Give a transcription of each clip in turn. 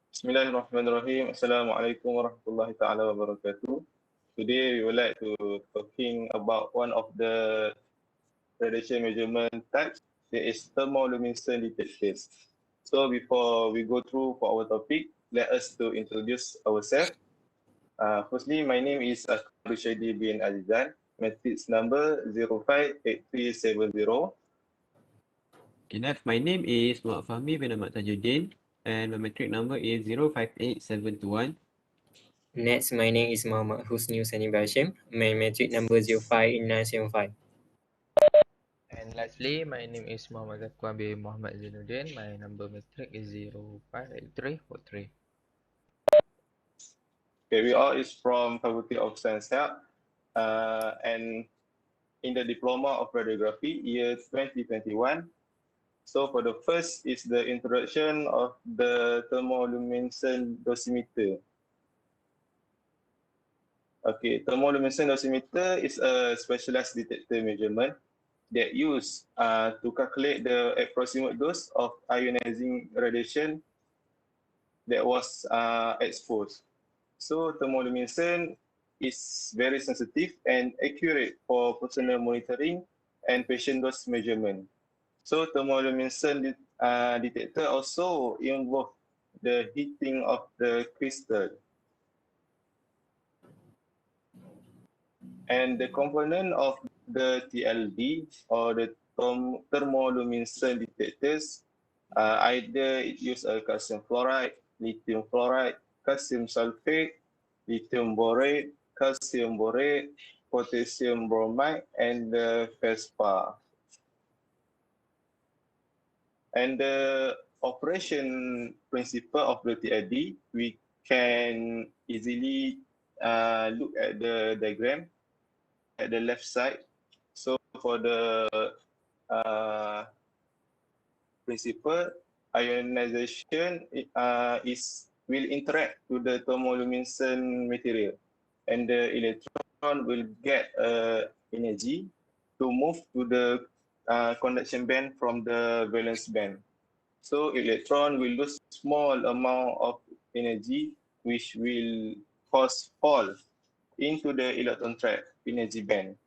Bismillahirrahmanirrahim. Assalamualaikum warahmatullahi taala wabarakatuh. Today we would like to talking about one of the radiation measurement types, that is thermoluminescent detectors. So before we go through for our topic, let us to introduce ourselves. Firstly, my name is Akbar Rushaidi bin Azizan, matrix number 058370. Okay, next, my name is Muhammad Fahmi bin Ahmad Tajuddin and my metric number is 058721. Next, my name is Muhammad Husni Hussaini Bashim. My metric number 058975. And lastly, my name is Muhammad Zakwan bin Muhammad Zainuddin. My number matric is 058343. Okay, we all is from Faculty of Science Health, and in the Diploma of Radiography, year 2021. So for the first is the introduction of the thermoluminescent dosimeter. Okay, thermoluminescent dosimeter is a specialized detector measurement that used to calculate the approximate dose of ionizing radiation that was exposed. So thermoluminescent is very sensitive and accurate for personal monitoring and patient dose measurement. So thermoluminescent detector also involve the heating of the crystal. And the component of the TLD or the thermoluminescent detectors, either it use a calcium fluoride, lithium fluoride, calcium sulfate, lithium borate, calcium borate, potassium bromide, and the FESPA. And the operation principle of the TLD, we can easily look at the diagram at the left side. So for the principle, ionization will interact to the thermoluminescent material, and the electron will get energy to move to the conduction band from the valence band. So electron will lose small amount of energy, which will cause fall into the electron trap energy band.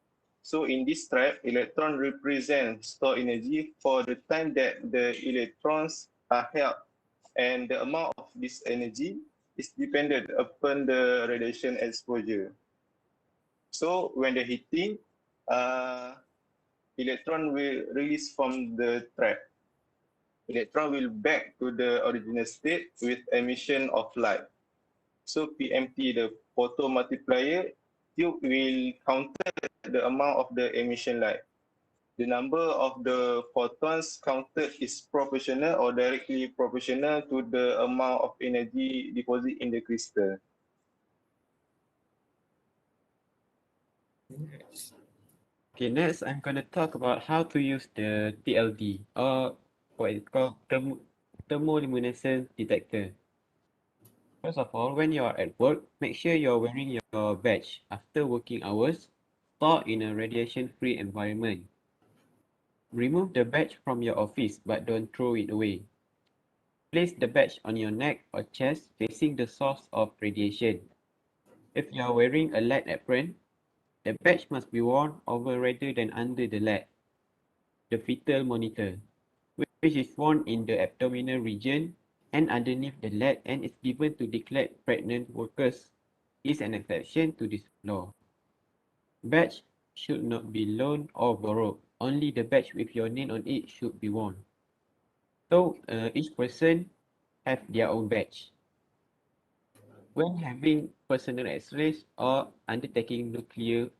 So in this trap, electron represents stored energy for the time that the electrons are held, and the amount of this energy is dependent upon the radiation exposure. So when the heating, electron will release from the trap. Electron will back to the original state with emission of light. So PMT, the photomultiplier tube, will counter the amount of the emission light. The number of the photons counted is proportional or directly proportional to the amount of energy deposit in the crystal. Okay, next, I'm going to talk about how to use the TLD or what is called thermoluminescent detector. First of all, when you are at work, make sure you're wearing your badge after working hours, stored in a radiation-free environment. Remove the badge from your office, but don't throw it away. Place the badge on your neck or chest facing the source of radiation. If you are wearing a lead apron, the badge must be worn over rather than under the lead. The fetal monitor, which is worn in the abdominal region and underneath the lead and is given to declared pregnant workers, is an exception to this law. Badge should not be loaned or borrowed. Only the badge with your name on it should be worn. So each person have their own badge. When having personal X-rays or undertaking personal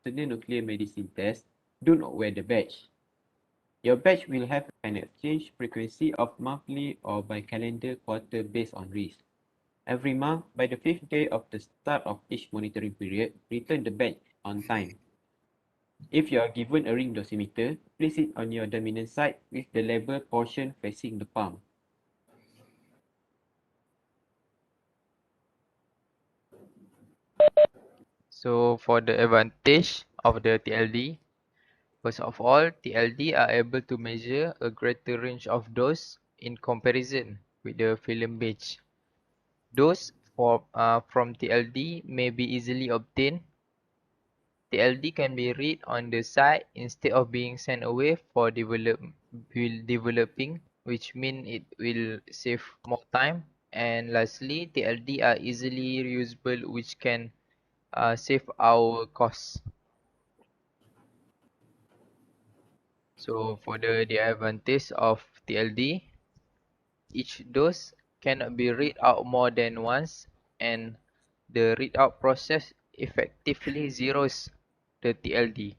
nuclear medicine tests, do not wear the badge. Your badge will have an exchange frequency of monthly or by calendar quarter based on risk. Every month, by the 5th day of the start of each monitoring period, return the badge on time. If you are given a ring dosimeter, place it on your dominant side with the label portion facing the palm. So for the advantage of the TLD, first of all, TLD are able to measure a greater range of dose in comparison with the film badge. Those from TLD may be easily obtained. TLD can be read on the side instead of being sent away for developing, which means it will save more time. And lastly, TLD are easily reusable, which can save our costs. So for the advantage of TLD, each dose cannot be read out more than once, and the readout process effectively zeroes the TLD.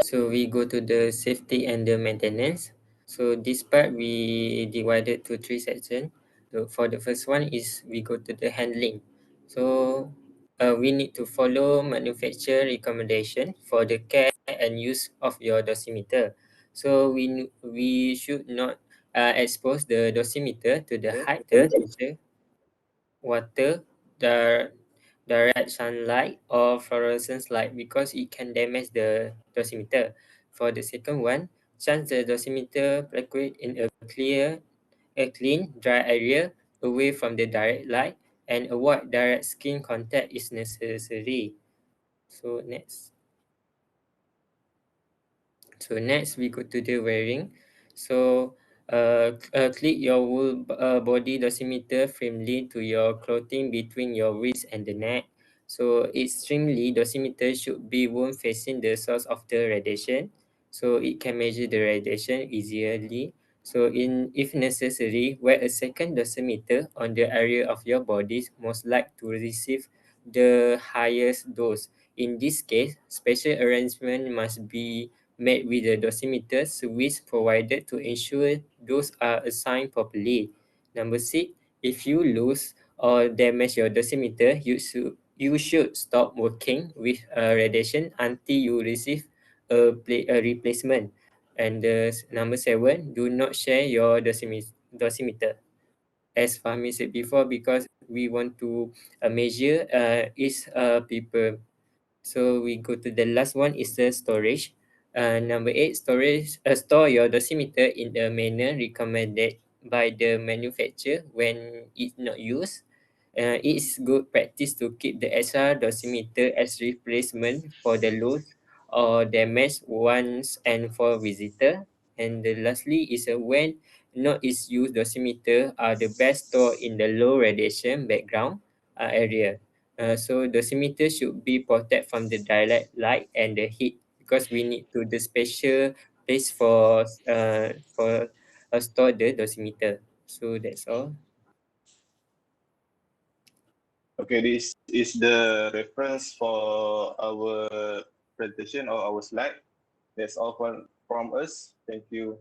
So we go to the safety and the maintenance. So this part we divided to three sections. So for the first one is we go to the handling. So we need to follow manufacturer recommendation for the care and use of your dosimeter. So we should not expose the dosimeter to the high temperature, water, the direct sunlight or fluorescence light because it can damage the dosimeter. For the second one, change the dosimeter placate in a clean, dry area away from the direct light and avoid direct skin contact is necessary. So next we go to the wearing. So click your wool body dosimeter firmly to your clothing between your wrist and the neck. So extremely dosimeter should be worn facing the source of the radiation, so it can measure the radiation easily. So if necessary, wear a second dosimeter on the area of your body most like to receive the highest dose. In this case, special arrangement must be made with the dosimeter switch provided to ensure those are assigned properly. Number six, if you lose or damage your dosimeter, you should stop working with radiation until you receive a replacement. And number seven, do not share your dosimeter. As Fahmi said before, because we want to measure each people. So we go to the last one is the storage. Number eight, storage. Store your dosimeter in the manner recommended by the manufacturer when it's not used. It's good practice to keep the extra dosimeter as replacement for the loose or damaged ones and for visitor. And the lastly is when not is used dosimeter are the best stored in the low radiation background area. So dosimeter should be protected from the direct light and the heat because we need to the special place for store the dosimeter. So that's all. Okay, this is the reference for our presentation or our slide. That's all from us. Thank you.